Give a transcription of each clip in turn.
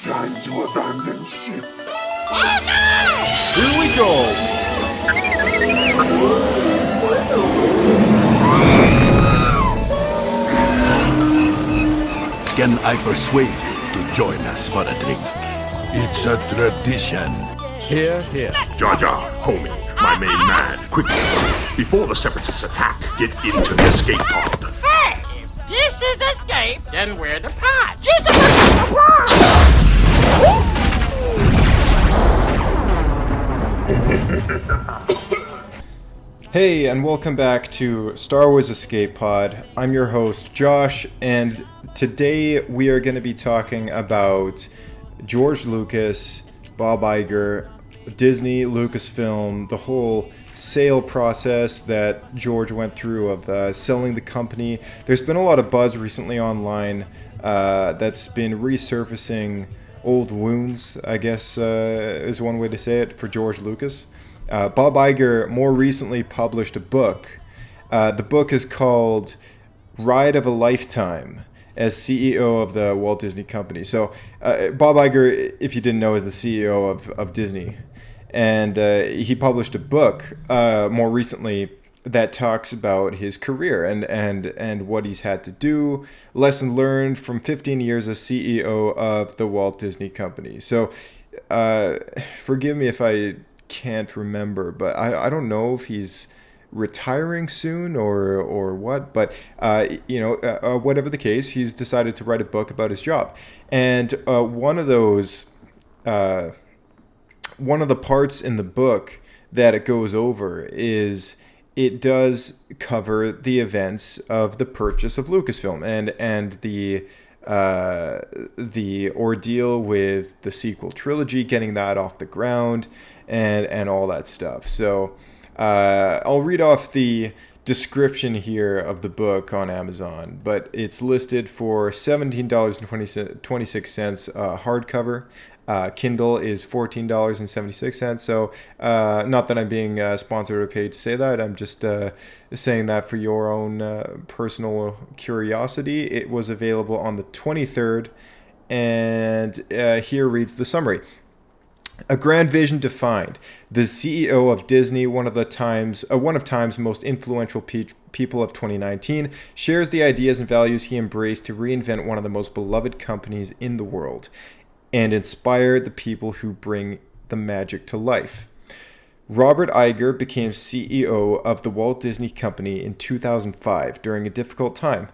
Time to abandon ship. Oh no! Here we go! Can I persuade you to join us for a drink? It's a tradition. Here, here. Jar Jar, homie, my main man, quickly. Before the Separatists attack, get into the escape pod. Hey, if this is escape, then we're the pod. Use the Hey, and welcome back to Star Wars Escape Pod. I'm your host, Josh, and today we are going to be talking about George Lucas, Bob Iger, Disney, Lucasfilm, the whole sale process that George went through of selling the company. There's been a lot of buzz recently online that's been resurfacing old wounds, I guess is one way to say it, for George Lucas. Bob Iger more recently published a book. The book is called Ride of a Lifetime as CEO of the Walt Disney Company. So Bob Iger, if you didn't know, is the CEO of Disney. And he published a book more recently that talks about his career and what he's had to do, lesson learned from 15 years as CEO of the Walt Disney Company. So forgive me if I can't remember, but I don't know if he's retiring soon or what, but whatever the case, he's decided to write a book about his job. And one of the parts in the book that it goes over is it does cover the events of the purchase of Lucasfilm and the ordeal with the sequel trilogy, getting that off the ground, and all that stuff. So I'll read off the description here of the book on Amazon, but it's listed for $17.26 hardcover. Kindle is $14.76. So not that I'm being sponsored or paid to say that. I'm just saying that for your own personal curiosity. It was available on the 23rd, and here reads the summary. A grand vision defined. The CEO of Disney, one of Time's most influential people of 2019, shares the ideas and values he embraced to reinvent one of the most beloved companies in the world and inspire the people who bring the magic to life. Robert Iger became CEO of the Walt Disney Company in 2005 during a difficult time.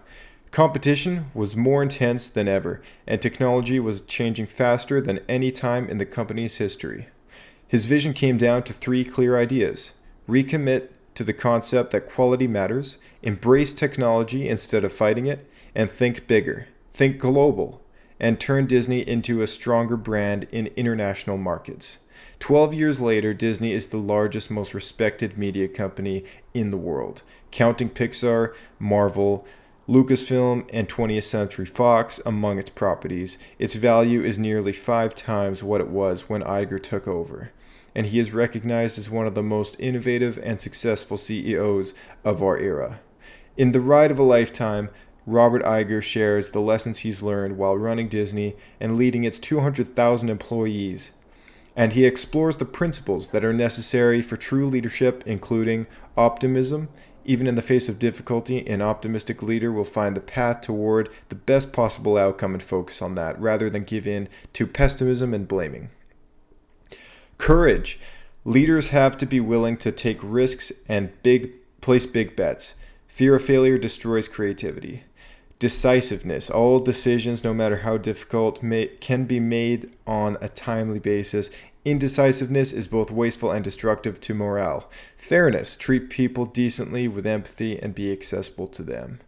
Competition was more intense than ever, and technology was changing faster than any time in the company's history. His vision came down to three clear ideas: recommit to the concept that quality matters, embrace technology instead of fighting it, and think bigger, think global, and turn Disney into a stronger brand in international markets. 12 years later, Disney is the largest, most respected media company in the world, counting Pixar, Marvel, Lucasfilm, and 20th Century Fox among its properties. Its value is nearly 5 times what it was when Iger took over, and he is recognized as one of the most innovative and successful CEOs of our era. In The Ride of a Lifetime, Robert Iger shares the lessons he's learned while running Disney and leading its 200,000 employees, and he explores the principles that are necessary for true leadership, including optimism. Even in the face of difficulty, an optimistic leader will find the path toward the best possible outcome and focus on that, rather than give in to pessimism and blaming. Courage. Leaders have to be willing to take risks and place big bets. Fear of failure destroys creativity. Decisiveness. All decisions, no matter how difficult, can be made on a timely basis. Indecisiveness is both wasteful and destructive to morale. Fairness. Treat people decently with empathy and be accessible to them.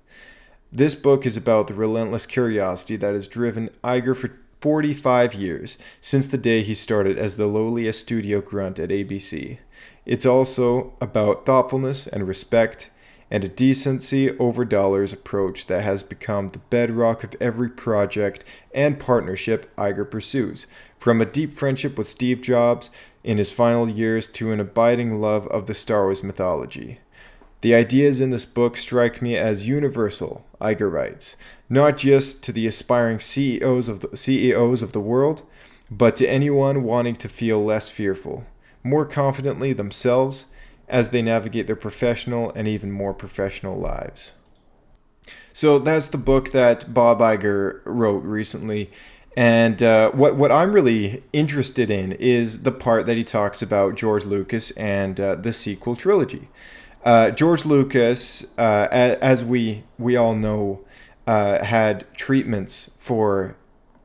This book is about the relentless curiosity that has driven Iger for 45 years, since the day he started as the lowliest studio grunt at ABC. It's also about thoughtfulness and respect, and a decency over dollars approach that has become the bedrock of every project and partnership Iger pursues, from a deep friendship with Steve Jobs in his final years to an abiding love of the Star Wars mythology. The ideas in this book strike me as universal, Iger writes, not just to the aspiring CEOs of the world, but to anyone wanting to feel less fearful, more confidently themselves as they navigate their professional and even more professional lives. So that's the book that Bob Iger wrote recently. And what I'm really interested in is the part that he talks about George Lucas and the sequel trilogy. George Lucas, as we all know, had treatments for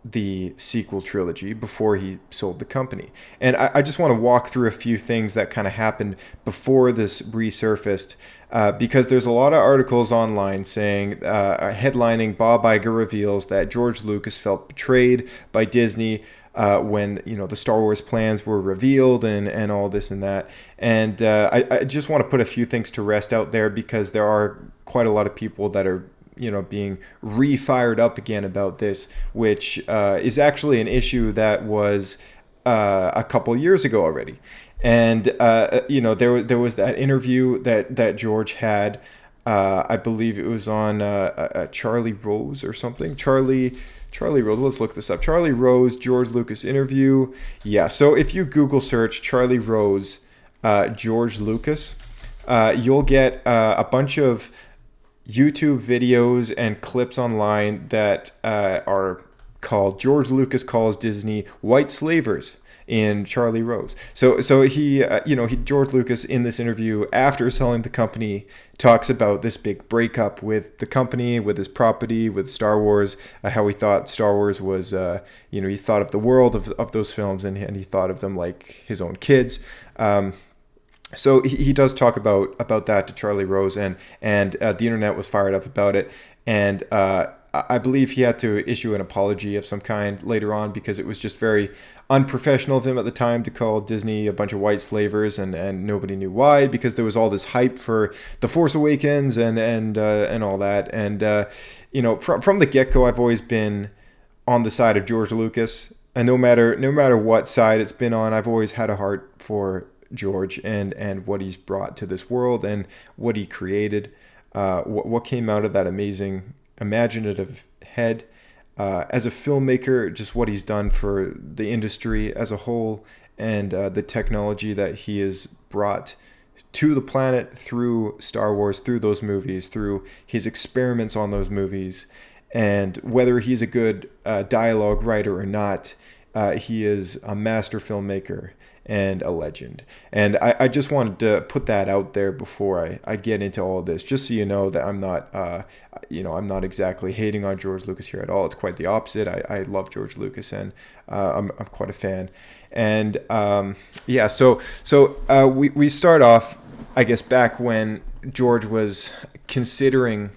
the sequel trilogy before he sold the company. And I just want to walk through a few things that kind of happened before this resurfaced, because there's a lot of articles online saying, headlining, Bob Iger reveals that George Lucas felt betrayed by Disney when the Star Wars plans were revealed and all this and that. And I just want to put a few things to rest out there, because there are quite a lot of people that are being re-fired up again about this, which is actually an issue that was a couple years ago already. And there was that interview that George had. I believe it was on Charlie Rose or something. Charlie Rose. Let's look this up. Charlie Rose, George Lucas interview. Yeah. So if you Google search Charlie Rose, George Lucas, you'll get a bunch of YouTube videos and clips online that are called "George Lucas Calls Disney White Slavers" in Charlie Rose. So George Lucas in this interview after selling the company talks about this big breakup with the company, with his property, with Star Wars, how he thought Star Wars was, he thought of the world of those films, and he thought of them like his own kids. So he does talk about that to Charlie Rose, and the internet was fired up about it. And I believe he had to issue an apology of some kind later on, because it was just very unprofessional of him at the time to call Disney a bunch of white slavers, and nobody knew why, because there was all this hype for The Force Awakens and all that. And from the get-go, I've always been on the side of George Lucas, and no matter what side it's been on, I've always had a heart for George and what he's brought to this world and what he created, what came out of that amazing imaginative head, as a filmmaker, just what he's done for the industry as a whole, and the technology that he has brought to the planet through Star Wars, through those movies, through his experiments on those movies. And whether he's a good dialogue writer or not, he is a master filmmaker and a legend. And I just wanted to put that out there before I get into all of this, just so you know that I'm not exactly hating on George Lucas here at all. It's quite the opposite. I love George Lucas, and I'm quite a fan. And so we start off, I guess, back when George was considering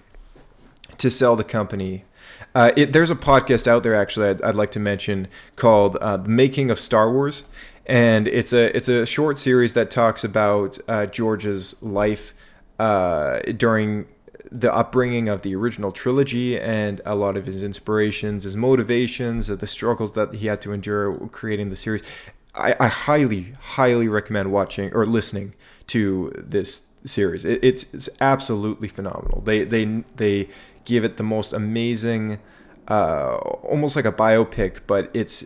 to sell the company. There's a podcast out there, actually, I'd like to mention, called The Making of Star Wars. And it's a short series that talks about George's life during the upbringing of the original trilogy, and a lot of his inspirations, his motivations, the struggles that he had to endure creating the series. I highly recommend watching or listening to this series. It's absolutely phenomenal. They give it the most amazing, almost like a biopic, but it's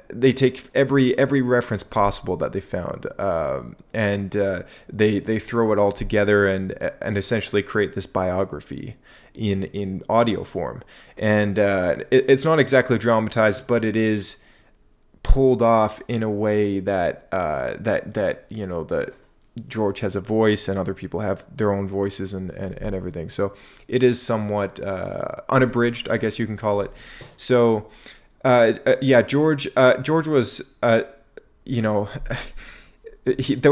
they take every reference possible that they found, and they throw it all together and essentially create this biography in audio form. And it's not exactly dramatized, but it is pulled off in a way that that George has a voice and other people have their own voices and everything. So it is somewhat unabridged, I guess you can call it. So George was, there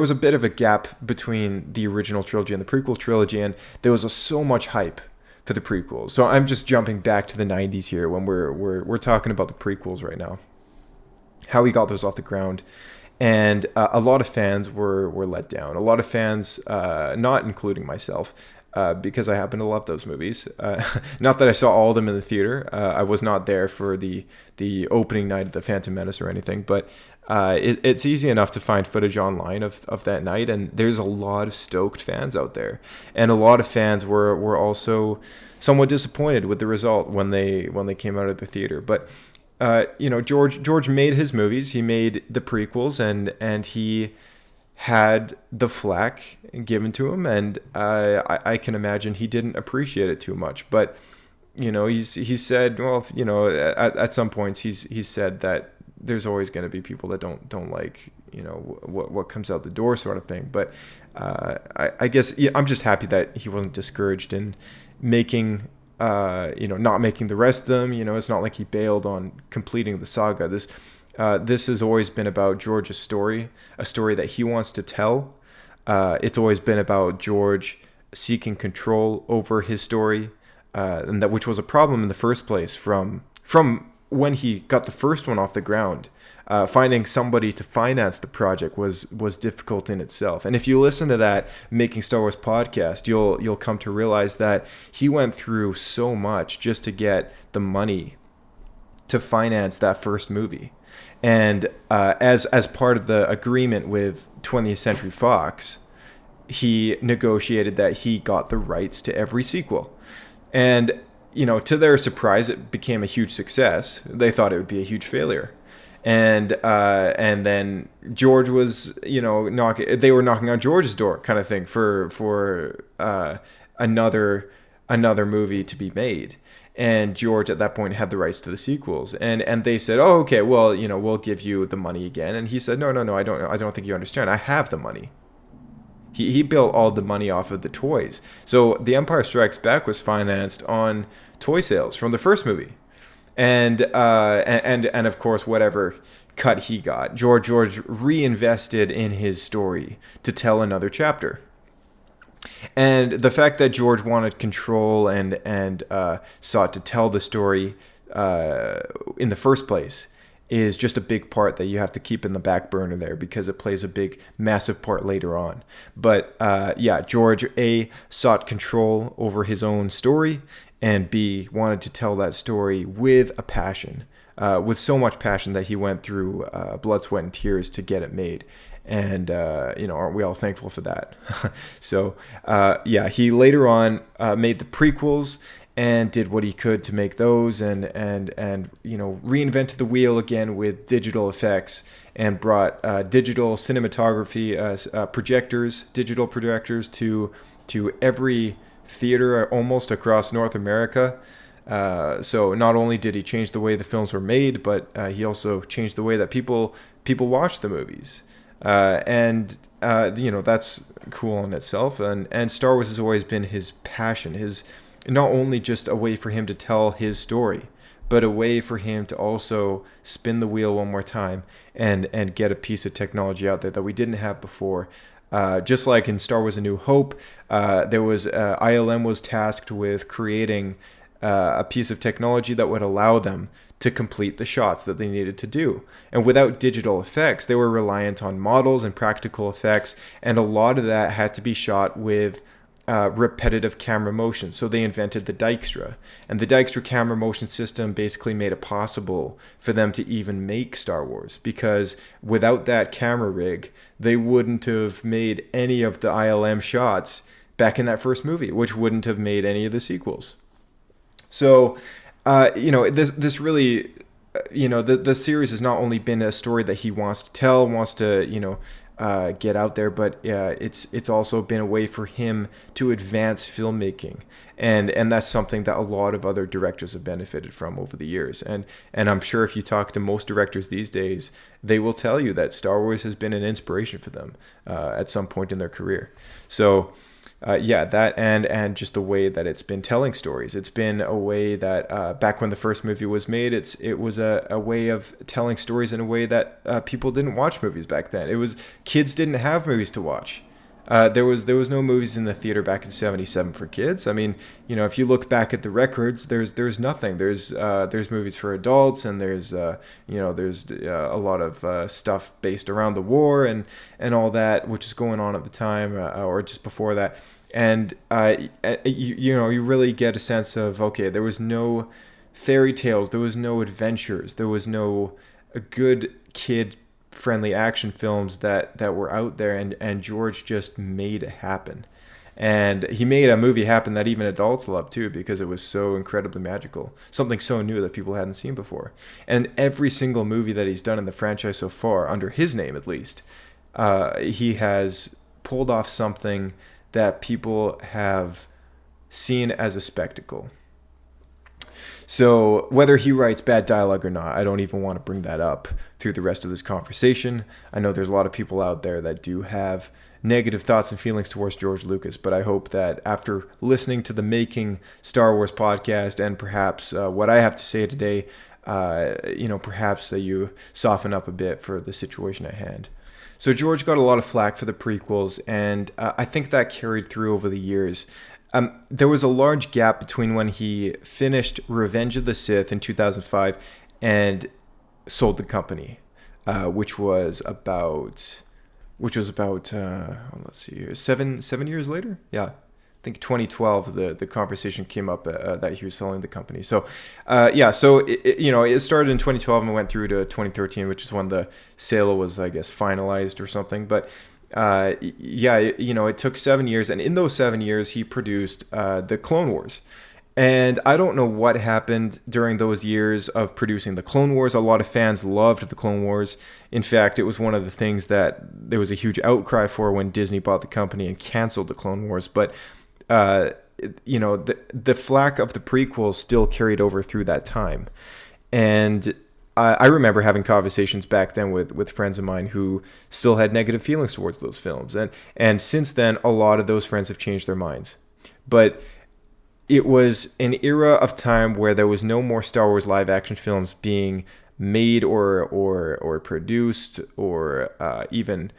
was a bit of a gap between the original trilogy and the prequel trilogy, and there was so much hype for the prequels. So I'm just jumping back to the 90s here when we're talking about the prequels right now, how he got those off the ground. And a lot of fans were let down. A lot of fans, not including myself, because I happen to love those movies. Not that I saw all of them in the theater. I was not there for the opening night of The Phantom Menace or anything, but it's easy enough to find footage online of that night, and there's a lot of stoked fans out there. And a lot of fans were also somewhat disappointed with the result when they came out of the theater. But George made his movies. He made the prequels, and he had the flack given to him, and I can imagine he didn't appreciate it too much. But he said, well, at some points he's said that there's always going to be people that don't like what comes out the door, sort of thing. But I guess I'm just happy that he wasn't discouraged in making not making the rest of them. It's not like he bailed on completing the saga. This has always been about George's story, a story that he wants to tell. It's always been about George seeking control over his story, and that which was a problem in the first place from when he got the first one off the ground. Finding somebody to finance the project was difficult in itself. And if you listen to that Making Star Wars podcast, you'll come to realize that he went through so much just to get the money to finance that first movie. And as part of the agreement with 20th Century Fox, he negotiated that he got the rights to every sequel. And to their surprise, it became a huge success. They thought it would be a huge failure. And then George was, they were knocking on George's door, kind of thing, for another movie to be made. And George at that point had the rights to the sequels, and they said, oh, okay, well, we'll give you the money again. And he said, no, I don't think you understand. I have the money. He built all the money off of the toys. So The Empire Strikes Back was financed on toy sales from the first movie. And of course, whatever cut he got, George reinvested in his story to tell another chapter. And the fact that George wanted control and sought to tell the story in the first place is just a big part that you have to keep in the back burner there, because it plays a big, massive part later on. But George A sought control over his own story, and B wanted to tell that story with a passion, with so much passion that he went through blood, sweat, and tears to get it made. And, aren't we all thankful for that? So, he later on made the prequels and did what he could to make those, and reinvented the wheel again with digital effects, and brought digital cinematography, digital projectors to every theater almost across North America. So not only did he change the way the films were made, but he also changed the way that people watch the movies. That's cool in itself. And Star Wars has always been his passion, not only just a way for him to tell his story, but a way for him to also spin the wheel one more time and get a piece of technology out there that we didn't have before. Just like in Star Wars A New Hope, ILM was tasked with creating a piece of technology that would allow them to complete the shots that they needed to do. And without digital effects, they were reliant on models and practical effects, and a lot of that had to be shot with repetitive camera motion. So they invented the Dijkstra, and the Dijkstra camera motion system basically made it possible for them to even make Star Wars, because without that camera rig, they wouldn't have made any of the ILM shots back in that first movie, which wouldn't have made any of the sequels. So, this really, the series has not only been a story that he wants to tell, wants to, get out there, but it's also been a way for him to advance filmmaking, and that's something that a lot of other directors have benefited from over the years. And I'm sure if you talk to most directors these days, they will tell you that Star Wars has been an inspiration for them at some point in their career. So. That and just the way that it's been telling stories. It's been a way that back when the first movie was made, it was a way of telling stories in a way that people didn't watch movies back then. Kids didn't have movies to watch. There was no movies in the theater back in '77 for kids. I mean, if you look back at the records, there's nothing. There's movies for adults, and there's a lot of stuff based around the war and all that, which is going on at the time or just before that. And you really get a sense of, okay, there was no fairy tales, there was no adventures, there was no good kid friendly action films that were out there, and George just made it happen. And he made a movie happen that even adults loved too, because it was so incredibly magical. Something so new that people hadn't seen before. And every single movie that he's done in the franchise so far, under his name at least, he has pulled off something that people have seen as a spectacle. So whether he writes bad dialogue or not, I don't even want to bring that up through the rest of this conversation. I know there's a lot of people out there that do have negative thoughts and feelings towards George Lucas, but I hope that after listening to the Making Star Wars podcast and perhaps what I have to say today, perhaps that you soften up a bit for the situation at hand. So George got a lot of flack for the prequels, and I think that carried through over the years. There was a large gap between when he finished Revenge of the Sith in 2005 and sold the company, which was about let's see here, seven years later. Yeah, I think 2012 the conversation came up that he was selling the company. So it started in 2012 and went through to 2013, which is when the sale was, I guess, finalized or something. But it took 7 years, and in those 7 years he produced the Clone Wars. And I don't know what happened during those years of producing the Clone Wars. A lot of fans loved the Clone Wars. In fact, it was one of the things that there was a huge outcry for when Disney bought the company and canceled the Clone Wars. But, the flack of the prequels still carried over through that time. And I remember having conversations back then with friends of mine who still had negative feelings towards those films. And since then, a lot of those friends have changed their minds. But it was an era of time where there was no more Star Wars live action films being made or produced or even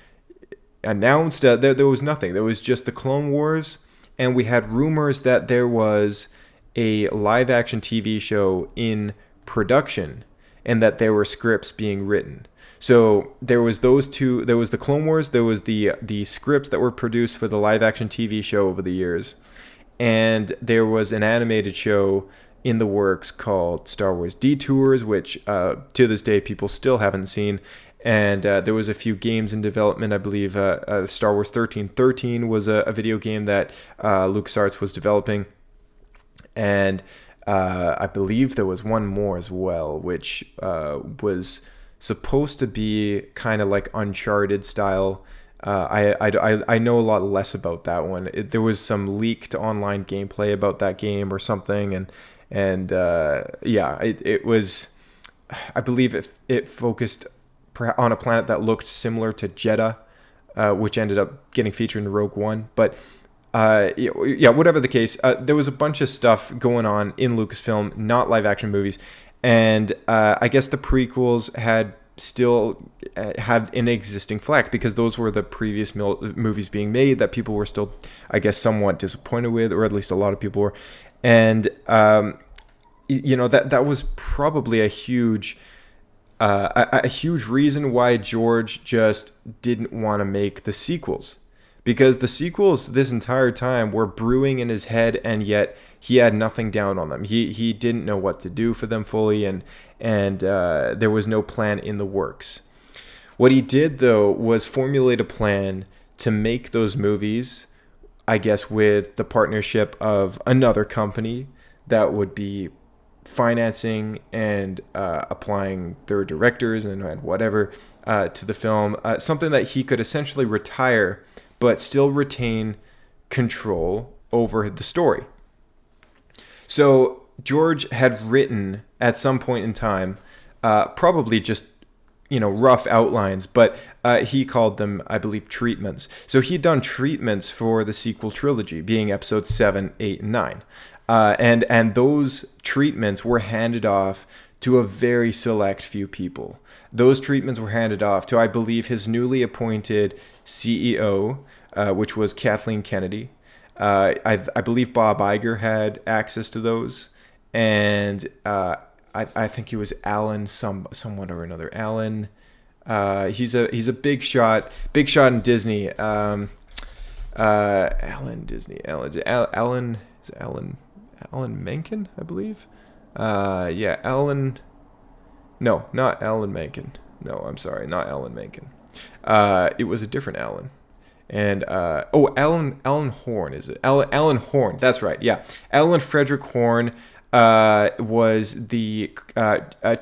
announced. There was nothing. There was just the Clone Wars, and we had rumors that there was a live action TV show in production and that there were scripts being written. So there was those two. There was the Clone Wars. There was the scripts that were produced for the live action TV show over the years. And there was an animated show in the works called Star Wars Detours, which to this day people still haven't seen. And there was a few games in development. I believe Star Wars 1313 was a video game that LucasArts was developing. And I believe there was one more as well, which was supposed to be kind of like Uncharted style. I know a lot less about that one. There was some leaked online gameplay about that game or something, and it was, I believe it focused on a planet that looked similar to Jeddah, which ended up getting featured in Rogue One. But whatever the case, there was a bunch of stuff going on in Lucasfilm, not live action movies, and I guess the prequels had an existing flack because those were the previous movies being made that people were still, I guess, somewhat disappointed with, or at least a lot of people were. And that was probably a huge reason why George just didn't want to make the sequels, because the sequels this entire time were brewing in his head, and yet he had nothing down on them. He didn't know what to do for them fully, and there was no plan in the works. What he did, though, was formulate a plan to make those movies, I guess, with the partnership of another company that would be financing and applying their directors and whatever to the film, something that he could essentially retire but still retain control over the story. So George had written at some point in time, probably just, rough outlines, but he called them, I believe, treatments. So he'd done treatments for the sequel trilogy, being episodes 7, 8, and 9. And those treatments were handed off to a very select few people. Those treatments were handed off to, I believe, his newly appointed CEO, which was Kathleen Kennedy. I believe Bob Iger had access to those, and I think he was Alan someone or another. Alan, he's a big shot in Disney. Alan Menken, I believe. Alan. No, not Alan Menken. No, I'm sorry, not Alan Menken. It was a different Alan. And Alan Horn, is it? Alan Horn, that's right. Yeah, Alan Frederick Horn was the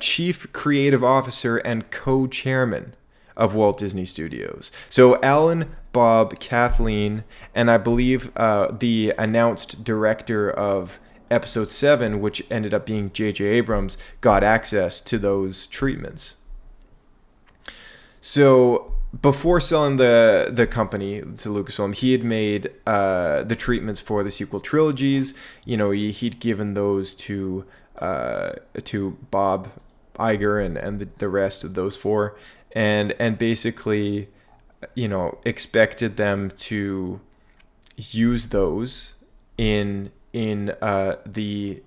chief creative officer and co-chairman of Walt Disney Studios. So Alan, Bob, Kathleen, and I believe the announced director of Episode 7, which ended up being J.J. Abrams, got access to those treatments. So before selling the company to Lucasfilm, he had made the treatments for the sequel trilogies. You know, he'd given those to Bob Iger and the rest of those four, and basically, you know, expected them to use those in the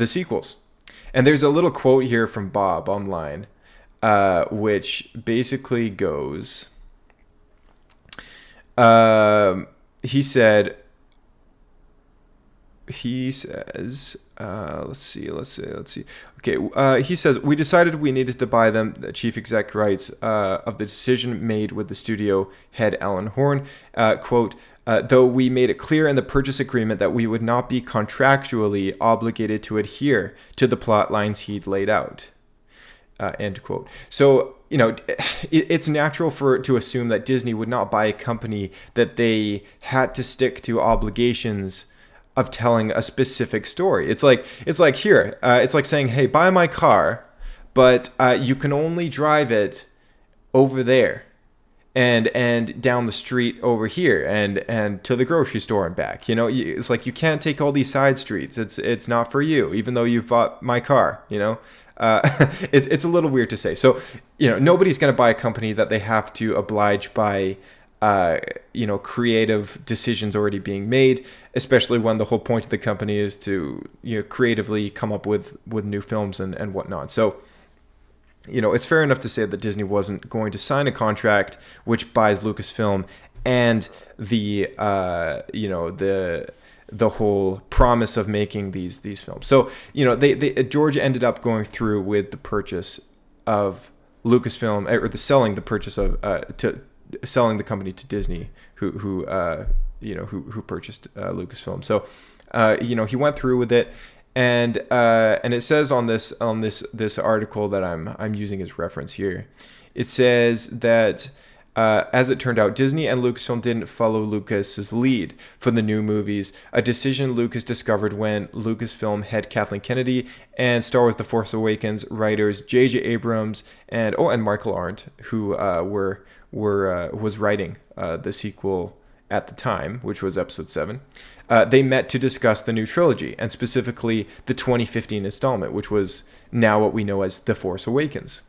sequels. And there's a little quote here from Bob online, which basically goes, he says, let's see. Okay, he says, we decided we needed to buy them, the chief exec writes, of the decision made with the studio head Alan Horn, quote, though we made it clear in the purchase agreement that we would not be contractually obligated to adhere to the plot lines he'd laid out. End quote. So, you know, it's natural to assume that Disney would not buy a company that they had to stick to obligations of telling a specific story. It's like here, it's like saying, hey, buy my car, but you can only drive it over there and down the street over here and to the grocery store and back. You know, it's like you can't take all these side streets. It's not for you, even though you've bought my car, you know. It's a little weird to say. So, you know, nobody's going to buy a company that they have to oblige by, you know, creative decisions already being made, especially when the whole point of the company is to, you know, creatively come up with new films and whatnot. So, you know, it's fair enough to say that Disney wasn't going to sign a contract which buys Lucasfilm and the, you know, the whole promise of making these films. So, you know, George ended up going through with the purchase of Lucasfilm, or selling the company to Disney, who purchased Lucasfilm. So, you know, he went through with it, and it says on this article that I'm using as reference here, it says that. As it turned out, Disney and Lucasfilm didn't follow Lucas's lead for the new movies, a decision Lucas discovered when Lucasfilm head Kathleen Kennedy and Star Wars: The Force Awakens writers J.J. Abrams and Michael Arndt, who was writing the sequel at the time, which was Episode 7. They met to discuss the new trilogy, and specifically the 2015 installment, which was now what we know as The Force Awakens.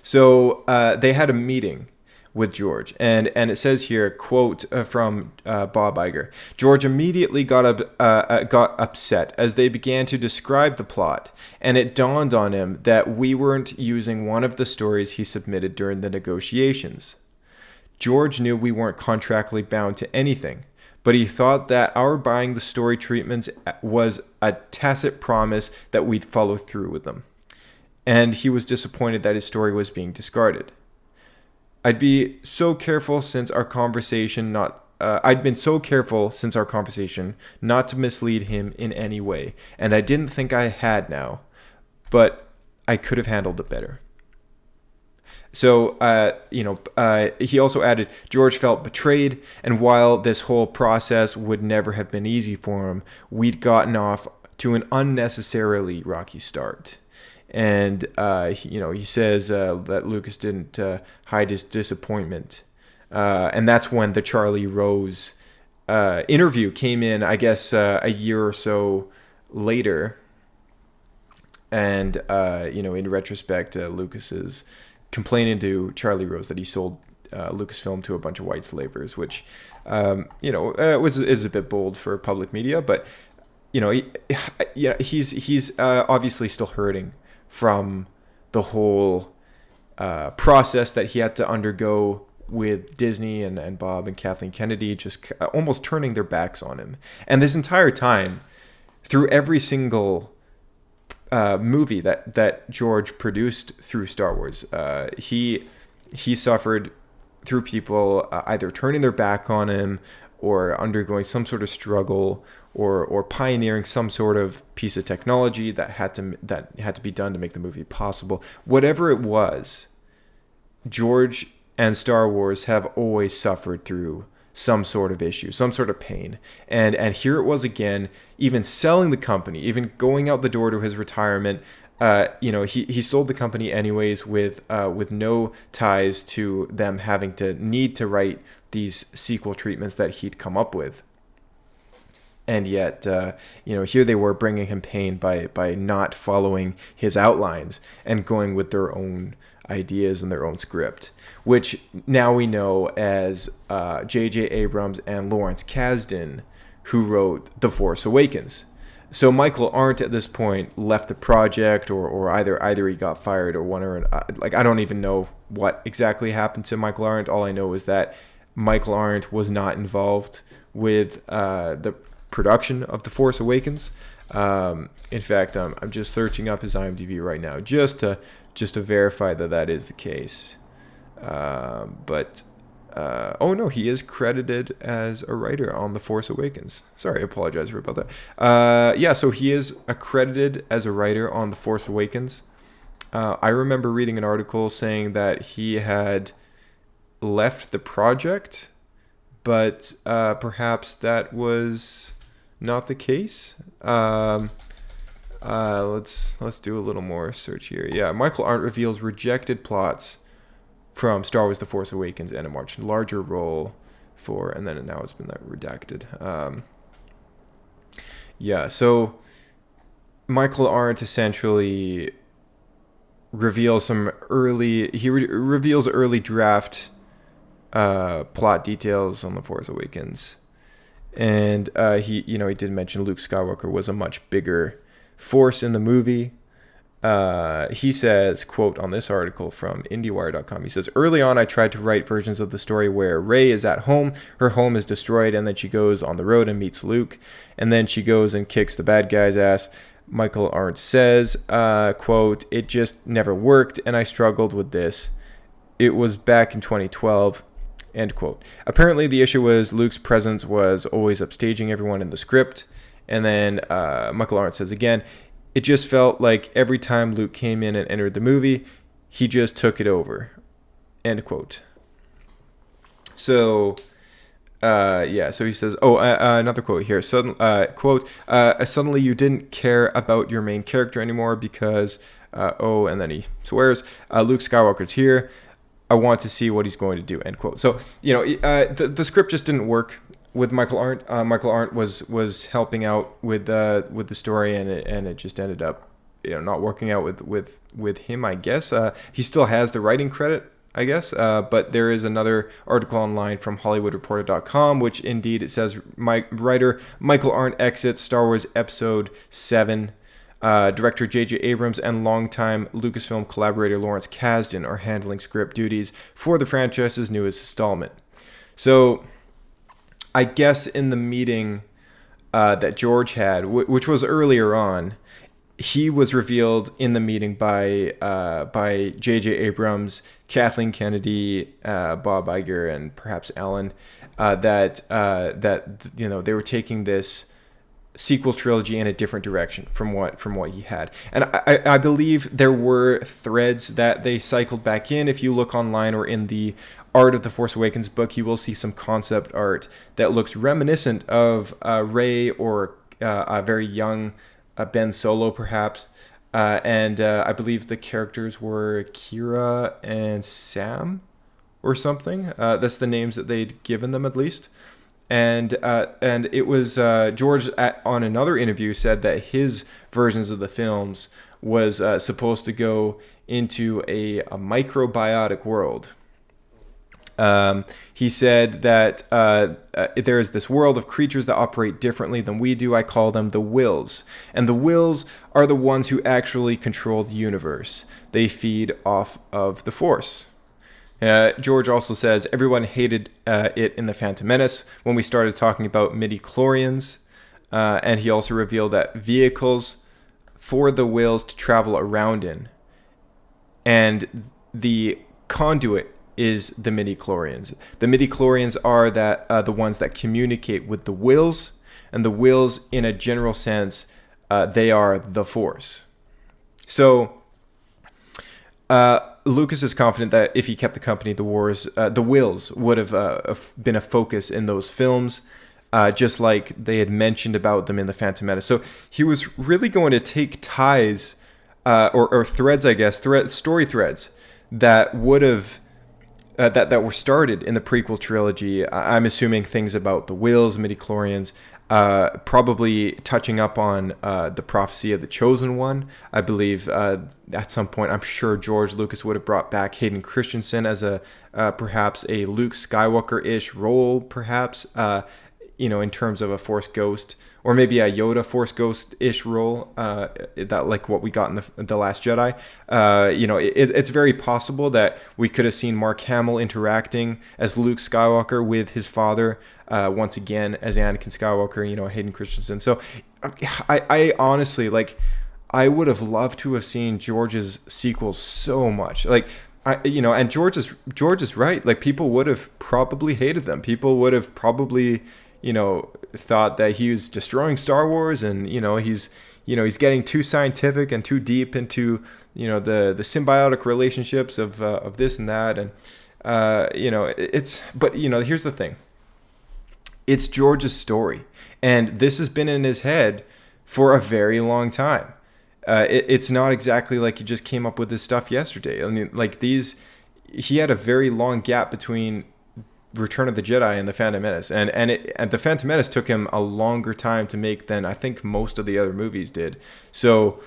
So they had a meeting with George, and it says here, quote from Bob Iger, George immediately got upset as they began to describe the plot, and it dawned on him that we weren't using one of the stories he submitted during the negotiations. George knew we weren't contractually bound to anything, but he thought that our buying the story treatments was a tacit promise that we'd follow through with them. And he was disappointed that his story was being discarded. I'd been so careful since our conversation not to mislead him in any way, and I didn't think I had now, but I could have handled it better. So, he also added, George felt betrayed, and while this whole process would never have been easy for him, we'd gotten off to an unnecessarily rocky start. And, he says that Lucas didn't hide his disappointment. And that's when the Charlie Rose interview came in, I guess, a year or so later. And, in retrospect, Lucas is complaining to Charlie Rose that he sold Lucasfilm to a bunch of white slavers, which, is a bit bold for public media. But, he's obviously still hurting from the whole process that he had to undergo with Disney and Bob and Kathleen Kennedy just almost turning their backs on him. And this entire time, through every single movie that George produced through Star Wars, he suffered people either turning their back on him or undergoing some sort of struggle or pioneering some sort of piece of technology that had to be done to make the movie possible. Whatever it was, George and Star Wars have always suffered through some sort of issue, some sort of pain. And here it was again, even selling the company, even going out the door to his retirement. He sold the company anyways with no ties to them having to need to write these sequel treatments that he'd come up with. And yet, here they were bringing him pain by not following his outlines and going with their own ideas and their own script, which now we know as J.J. Abrams and Lawrence Kasdan, who wrote The Force Awakens. So Michael Arndt at this point left the project, or either he got fired or whatever. I don't even know what exactly happened to Michael Arndt. All I know is that Michael Arndt was not involved with the production of The Force Awakens. In fact, I'm just searching up his IMDb right now just to verify that is the case. Oh no, he is credited as a writer on The Force Awakens. Sorry, I apologize about that. So he is accredited as a writer on The Force Awakens. I remember reading an article saying that he had left the project, but perhaps that was not the case. Let's do a little more search here. Yeah, Michael Arndt reveals rejected plots from Star Wars: The Force Awakens and a much larger role for, and then now it's been redacted. So Michael Arndt essentially reveals reveals early draft plot details on The Force Awakens. And he did mention Luke Skywalker was a much bigger force in the movie. He says, quote, on this article from IndieWire.com, he says, early on, I tried to write versions of the story where Rey is at home, her home is destroyed, and then she goes on the road and meets Luke, and then she goes and kicks the bad guy's ass. Michael Arndt says, quote, it just never worked, and I struggled with this. It was back in 2012. End quote. Apparently, the issue was Luke's presence was always upstaging everyone in the script. And then Michael Arndt says again, it just felt like every time Luke came in and entered the movie, he just took it over. End quote. So, so he says, another quote here. Quote, suddenly you didn't care about your main character anymore because, and then he swears, Luke Skywalker's here. I want to see what he's going to do, end quote. So, the script just didn't work with Michael Arndt. Michael Arndt was helping out with the story, and it just ended up, not working out with him, I guess. He still has the writing credit, I guess, but there is another article online from HollywoodReporter.com, which indeed it says writer Michael Arndt exits Star Wars Episode 7. Director J.J. Abrams and longtime Lucasfilm collaborator Lawrence Kasdan are handling script duties for the franchise's newest installment. So, I guess in the meeting that George had, which was earlier on, he was revealed in the meeting by J.J. Abrams, Kathleen Kennedy, Bob Iger, and perhaps Alan, that they were taking this sequel trilogy in a different direction from what he had. And I believe there were threads that they cycled back in. If you look online or in the Art of the Force Awakens book, you will see some concept art that looks reminiscent of Rey or a very young Ben Solo, perhaps. And I believe the characters were Kira and Sam or something. That's the names that they'd given them, at least. And it was George on another interview said that his versions of the films was supposed to go into a microbiotic world. He said that there is this world of creatures that operate differently than we do. I call them the Wills. And the Wills are the ones who actually control the universe. They feed off of the Force. George also says everyone hated it in The Phantom Menace when we started talking about midi-chlorians. And he also revealed that vehicles for the Wills to travel around in. And the conduit is the midichlorians. The midichlorians are the ones that communicate with the wills, and the wills, in a general sense, they are the Force. So Lucas is confident that if he kept the company, the wills would have been a focus in those films, just like they had mentioned about them in the Phantom Menace. So he was really going to take ties or threads, I guess, story threads that would have that were started in the prequel trilogy. I'm assuming things about the wills, midichlorians, probably touching up on the prophecy of the Chosen One. I believe at some point, I'm sure George Lucas would have brought back Hayden Christensen as a perhaps a Luke Skywalker-ish role, perhaps, in terms of a Force Ghost, or maybe a Yoda Force Ghost-ish role, that like what we got in the Last Jedi. It's very possible that we could have seen Mark Hamill interacting as Luke Skywalker with his father, once again as Anakin Skywalker, Hayden Christensen. So I honestly, like, I would have loved to have seen George's sequels so much. Like, and George is right. Like, people would have probably hated them. People would have probably, thought that he was destroying Star Wars, and he's getting too scientific and too deep into the symbiotic relationships of this and that, and but here's the thing. It's George's story, and this has been in his head for a very long time. It's not exactly like he just came up with this stuff yesterday. I mean, like, he had a very long gap between Return of the Jedi and the Phantom Menace, and the Phantom Menace took him a longer time to make than I think most of the other movies did. So,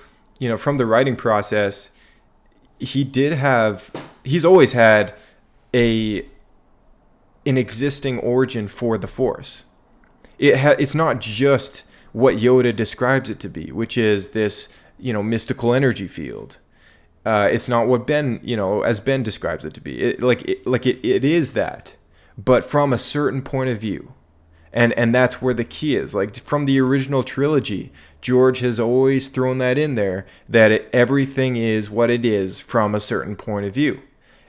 from the writing process, he's always had an existing origin for the Force. It's not just what Yoda describes it to be, which is this mystical energy field. It's not what Ben as Ben describes it to be. It is that, but from a certain point of view. And that's where the key is. Like, from the original trilogy, George has always thrown that in there, that everything is what it is from a certain point of view.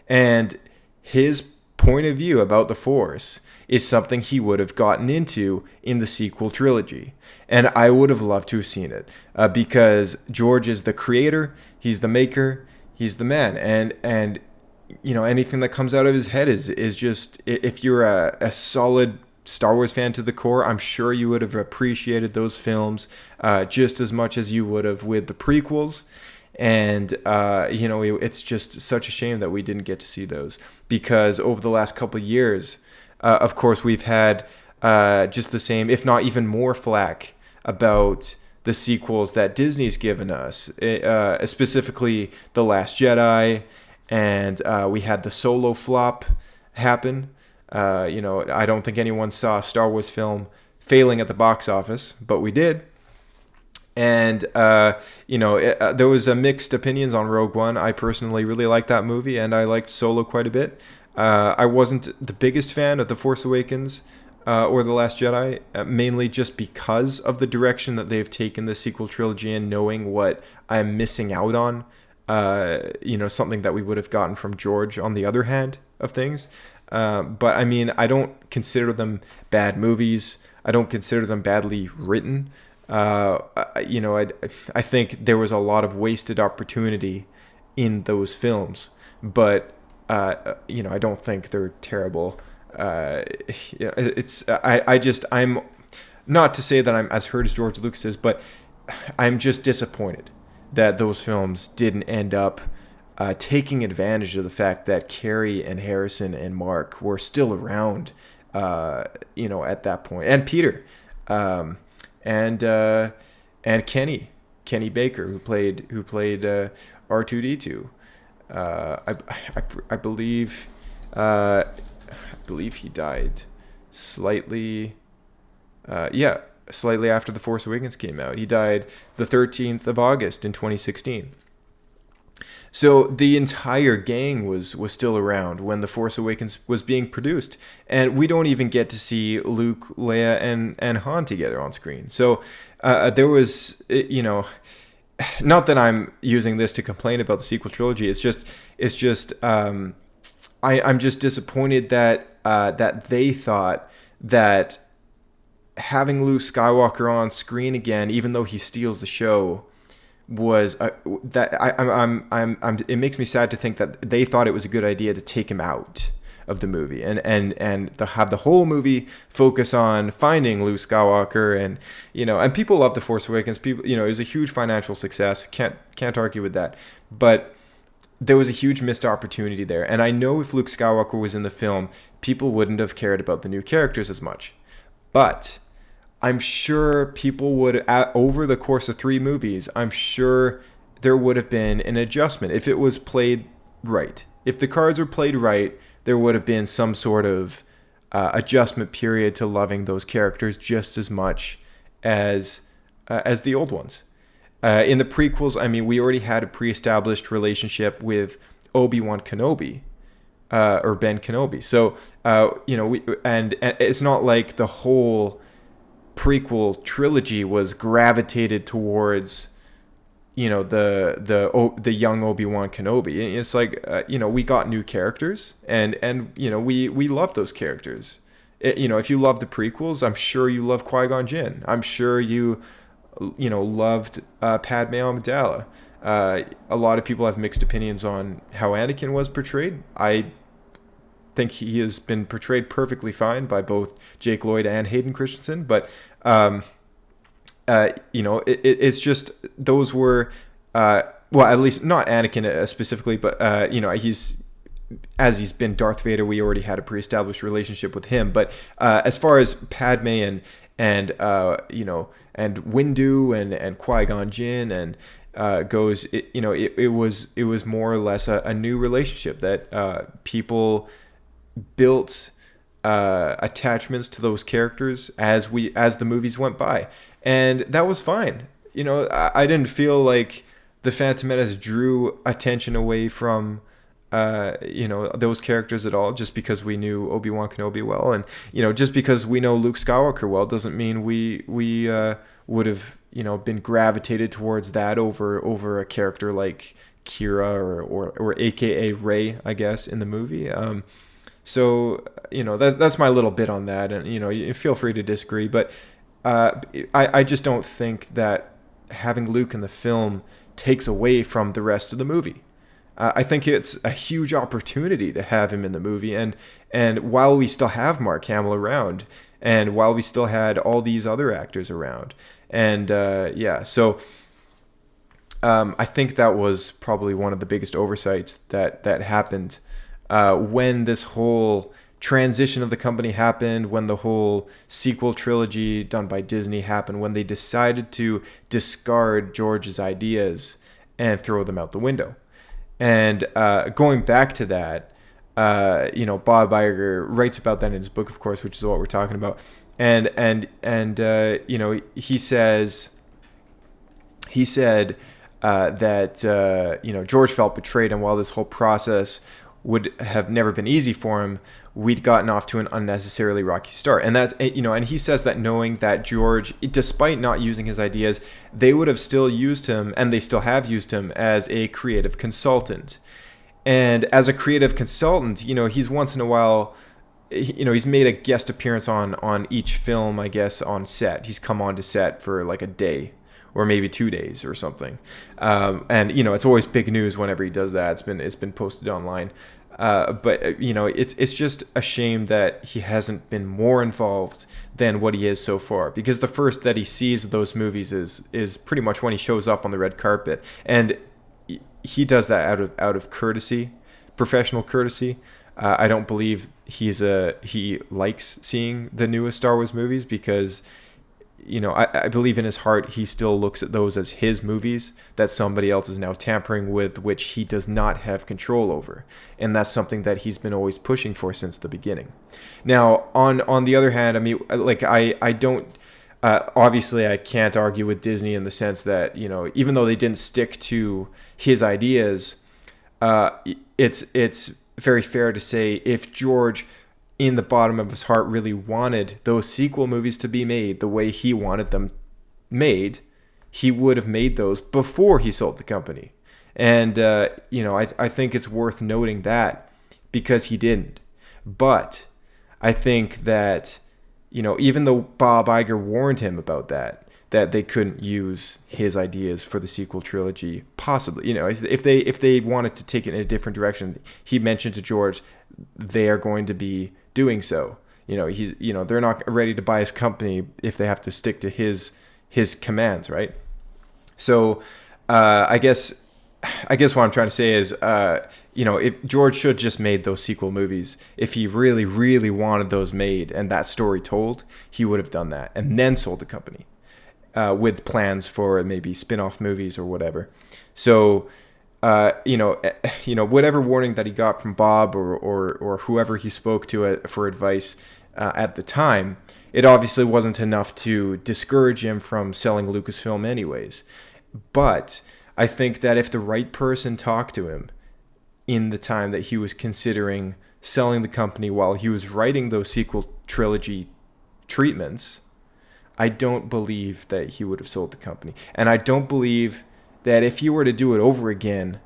And his point of view about the Force is something he would have gotten into in the sequel trilogy. And I would have loved to have seen it, because George is the creator, he's the maker, he's the man. And anything that comes out of his head is just, if you're a solid Star Wars fan to the core, I'm sure you would have appreciated those films just as much as you would have with the prequels. And it's just such a shame that we didn't get to see those, because over the last couple of years, of course, we've had just the same, if not even more, flack about the sequels that Disney's given us, specifically The Last Jedi. And we had the Solo flop happen. I don't think anyone saw a Star Wars film failing at the box office, but we did. And, there was mixed opinions on Rogue One. I personally really liked that movie, and I liked Solo quite a bit. I wasn't the biggest fan of The Force Awakens or The Last Jedi, mainly just because of the direction that they've taken the sequel trilogy, and knowing what I'm missing out on. Something that we would have gotten from George on the other hand of things. But I mean, I don't consider them bad movies. I don't consider them badly written. I think there was a lot of wasted opportunity in those films, but I don't think they're terrible. I'm not to say that I'm as hurt as George Lucas is, but I'm just disappointed that those films didn't end up taking advantage of the fact that Carrie and Harrison and Mark were still around, at that point, and Peter, and Kenny Baker, who played R2D2. I believe he died slightly after The Force Awakens came out. He died the 13th of August in 2016. So the entire gang was still around when The Force Awakens was being produced. And we don't even get to see Luke, Leia, and Han together on screen. So there was, not that I'm using this to complain about the sequel trilogy. It's just I'm just disappointed that that they thought that having Luke Skywalker on screen again, even though he steals the show, was that it makes me sad to think that they thought it was a good idea to take him out of the movie and to have the whole movie focus on finding Luke Skywalker. And and people love The Force Awakens. People, it was a huge financial success. Can't argue with that. But there was a huge missed opportunity there. And I know if Luke Skywalker was in the film, people wouldn't have cared about the new characters as much. But I'm sure people would, over the course of 3 movies, I'm sure there would have been an adjustment if it was played right. If the cards were played right, there would have been some sort of adjustment period to loving those characters just as much as the old ones. In the prequels, I mean, we already had a pre-established relationship with Obi-Wan Kenobi, or Ben Kenobi. So, and it's not like the whole prequel trilogy was gravitated towards the young Obi-Wan Kenobi. It's like we got new characters and we love those characters. If you love the prequels, I'm sure you love Qui-Gon Jinn. I'm sure you loved Padme Amidala. A lot of people have mixed opinions on how Anakin was portrayed. I think he has been portrayed perfectly fine by both Jake Lloyd and Hayden Christensen, but it's just those were at least not Anakin specifically, but he's been Darth Vader, we already had a pre-established relationship with him. But as far as Padme and Windu and Qui-Gon Jinn and goes, it was more or less a new relationship that people built attachments to those characters as the movies went by, and that was fine. I didn't feel like The Phantom Menace drew attention away from those characters at all, just because we knew Obi-Wan Kenobi well, and just because we know Luke Skywalker well doesn't mean we would have been gravitated towards that over a character like Kira or AKA Rey, I guess, in the movie. So that's my little bit on that, and you feel free to disagree, but I just don't think that having Luke in the film takes away from the rest of the movie. I think it's a huge opportunity to have him in the movie, and while we still have Mark Hamill around, and while we still had all these other actors around, and so I think that was probably one of the biggest oversights that happened when this whole transition of the company happened, when the whole sequel trilogy done by Disney happened, when they decided to discard George's ideas and throw them out the window. And going back to that, Bob Iger writes about that in his book, of course, which is what we're talking about. And he said that George felt betrayed, and while this whole process would have never been easy for him, we'd gotten off to an unnecessarily rocky start. And that's, and he says that knowing that George, despite not using his ideas, they would have still used him, and they still have used him as a creative consultant. And as a creative consultant, he's once in a while, he's made a guest appearance on each film, I guess, on set. He's come on to set for like a day or maybe 2 days or something. And it's always big news whenever he does that. It's been posted online. But it's just a shame that he hasn't been more involved than what he is so far, because the first that he sees of those movies is pretty much when he shows up on the red carpet, and he does that out of courtesy, professional courtesy. I don't believe he likes seeing the newest Star Wars movies, because I believe in his heart he still looks at those as his movies that somebody else is now tampering with, which he does not have control over. And that's something that he's been always pushing for since the beginning. Now, on the other hand, I mean, like, I don't, obviously I can't argue with Disney in the sense that, even though they didn't stick to his ideas, it's very fair to say if George, in the bottom of his heart, really wanted those sequel movies to be made the way he wanted them made, he would have made those before he sold the company. And I think it's worth noting that because he didn't. But I think that, even though Bob Iger warned him about that they couldn't use his ideas for the sequel trilogy, possibly. If they wanted to take it in a different direction, he mentioned to George they are going to be doing so. They're not ready to buy his company if they have to stick to his commands, right? So I guess what I'm trying to say is, if George should just made those sequel movies. If he really, really wanted those made and that story told, he would have done that and then sold the company with plans for maybe spin-off movies or whatever. So, whatever warning that he got from Bob or whoever he spoke to for advice at the time, it obviously wasn't enough to discourage him from selling Lucasfilm anyways. But I think that if the right person talked to him in the time that he was considering selling the company while he was writing those sequel trilogy treatments, I don't believe that he would have sold the company. And I don't believe that if he were to do it over again,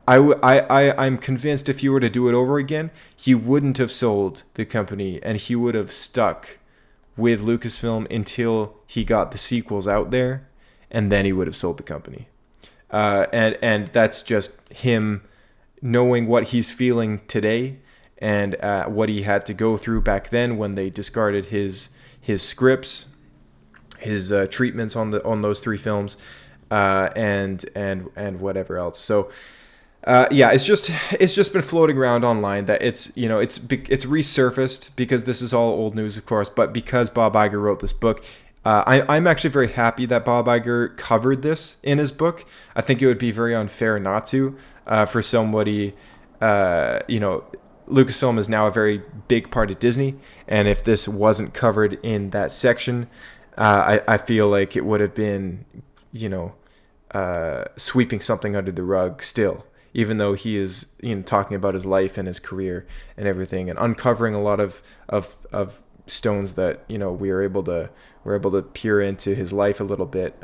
I'm convinced if he were to do it over again, he wouldn't have sold the company and he would have stuck with Lucasfilm until he got the sequels out there, and then he would have sold the company. And that's just him knowing what he's feeling today and what he had to go through back then when they discarded his scripts, his treatments on those three films, and whatever else. So it's just been floating around online that it's resurfaced because this is all old news, of course, but because Bob Iger wrote this book. I'm actually very happy that Bob Iger covered this in his book. I think it would be very unfair not to for somebody, Lucasfilm is now a very big part of Disney, and if this wasn't covered in that section, I feel like it would have been, sweeping something under the rug still, even though he is, talking about his life and his career and everything, and uncovering a lot of stones that we're able to peer into his life a little bit.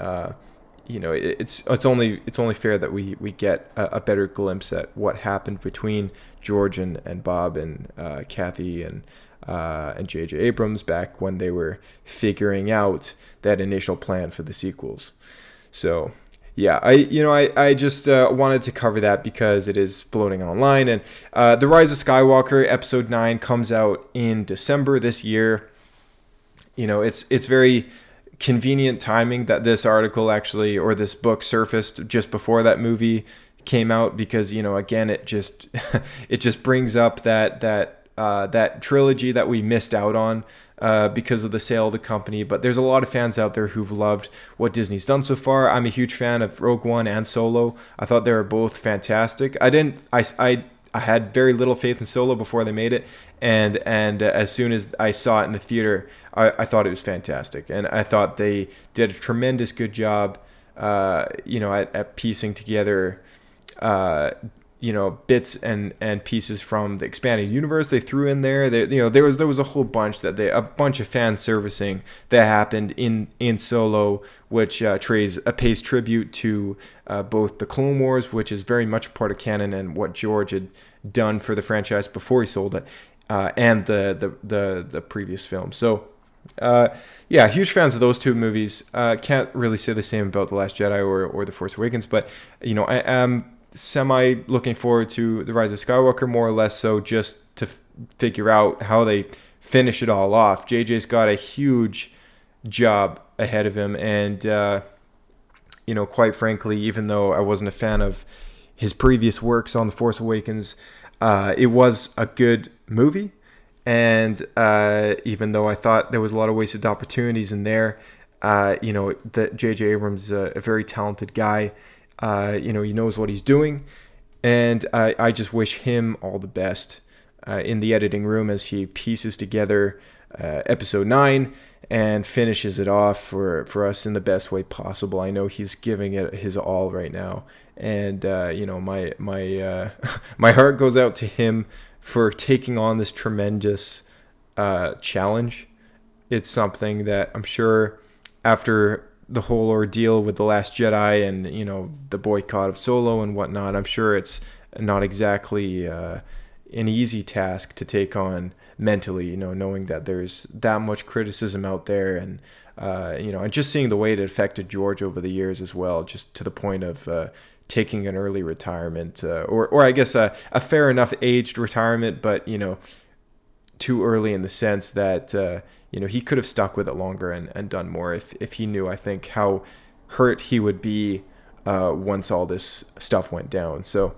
It's only fair that we get a better glimpse at what happened between George and Bob and Kathy and J.J. Abrams back when they were figuring out that initial plan for the sequels. So yeah, I just wanted to cover that because it is floating online. And The Rise of Skywalker Episode 9 comes out in December this year. It's very convenient timing that this article actually, or this book, surfaced just before that movie came out, because again, it just brings up that trilogy that we missed out on because of the sale of the company. But there's a lot of fans out there who've loved what Disney's done so far. I'm a huge fan of Rogue One and Solo. I thought they were both fantastic. I had very little faith in Solo before they made it, and as soon as I saw it in the theater, I thought it was fantastic, and I thought they did a tremendous good job, at piecing together, bits and pieces from the expanded universe they threw in there. There was a whole bunch a bunch of fan servicing that happened in Solo, which pays tribute to both the Clone Wars, which is very much a part of canon, and what George had done for the franchise before he sold it, and the previous film. So huge fans of those two movies. Can't really say the same about The Last Jedi or The Force Awakens, but I am semi looking forward to The Rise of Skywalker, more or less so just to figure out how they finish it all off. JJ's got a huge job ahead of him, and quite frankly, even though I wasn't a fan of his previous works on The Force Awakens, it was a good movie, and even though I thought there was a lot of wasted opportunities in there, that J.J. Abrams is a very talented guy. He knows what he's doing, and I just wish him all the best in the editing room as he pieces together Episode 9 and finishes it off for us in the best way possible. I know he's giving it his all right now, and my my heart goes out to him for taking on this tremendous challenge. It's something that I'm sure, after the whole ordeal with The Last Jedi and the boycott of Solo and whatnot, I'm sure it's not exactly an easy task to take on mentally, you know, knowing that there's that much criticism out there, and you know, and just seeing the way it affected George over the years as well, just to the point of taking an early retirement, or I guess a fair enough aged retirement, but, you know, too early in the sense that, you know, he could have stuck with it longer and done more if he knew, I think, how hurt he would be once all this stuff went down. So,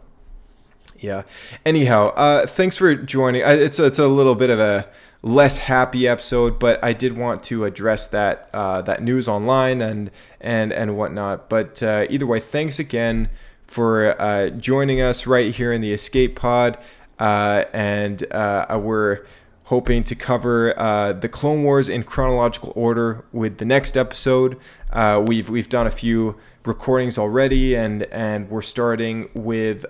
yeah. Anyhow, thanks for joining. It's a little bit of a less happy episode, but I did want to address that that news online and whatnot. But either way, thanks again for joining us right here in the Escape Pod, and we're hoping to cover the Clone Wars in chronological order with the next episode. We've done a few recordings already, and we're starting with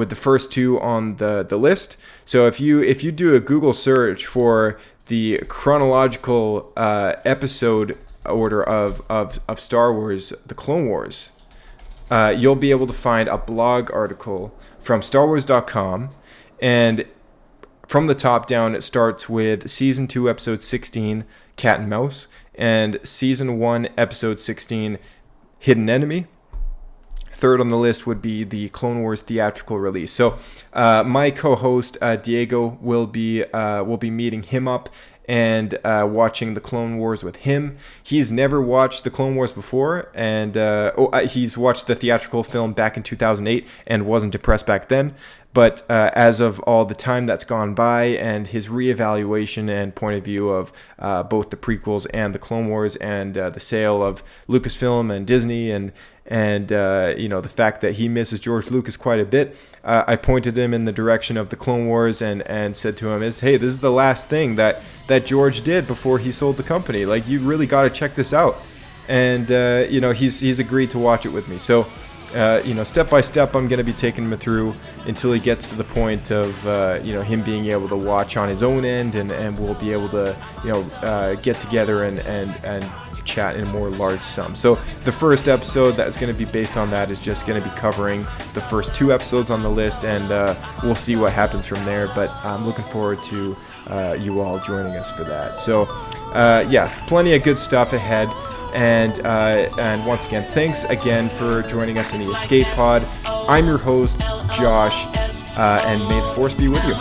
the first two on the list. So if you do a Google search for the chronological episode order of Star Wars, the Clone Wars, you'll be able to find a blog article from StarWars.com, and from the top down, it starts with Season 2, Episode 16, Cat and Mouse, and Season 1, Episode 16, Hidden Enemy. Third on the list would be the Clone Wars theatrical release. So my co-host Diego will be meeting him up and watching the Clone Wars with him. He's never watched the Clone Wars before, and he's watched the theatrical film back in 2008 and wasn't impressed back then. But as of all the time that's gone by, and his reevaluation and point of view of both the prequels and the Clone Wars, and the sale of Lucasfilm and Disney, and you know, the fact that he misses George Lucas quite a bit, I pointed him in the direction of the Clone Wars and said to him, hey, this is the last thing that George did before he sold the company. Like, you really got to check this out. And you know, he's agreed to watch it with me. So you know, step by step, I'm going to be taking him through until he gets to the point of, you know, him being able to watch on his own end, and we'll be able to, you know, get together and chat in a more large sum. So the first episode that's going to be based on that is just going to be covering the first two episodes on the list, and we'll see what happens from there. But I'm looking forward to you all joining us for that. So yeah, plenty of good stuff ahead. And once again, thanks again for joining us in the Escape Pod. I'm your host, Josh, and may the Force be with you.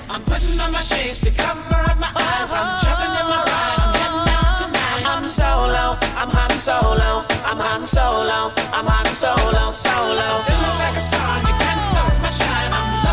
I'm putting on my shades to cover up my eyes. I'm jumping in my ride. I'm heading out tonight. I'm solo. I'm hiding solo. I'm hiding solo. I'm hiding solo. Solo. Feeling like a star. You can't stop my shine. I'm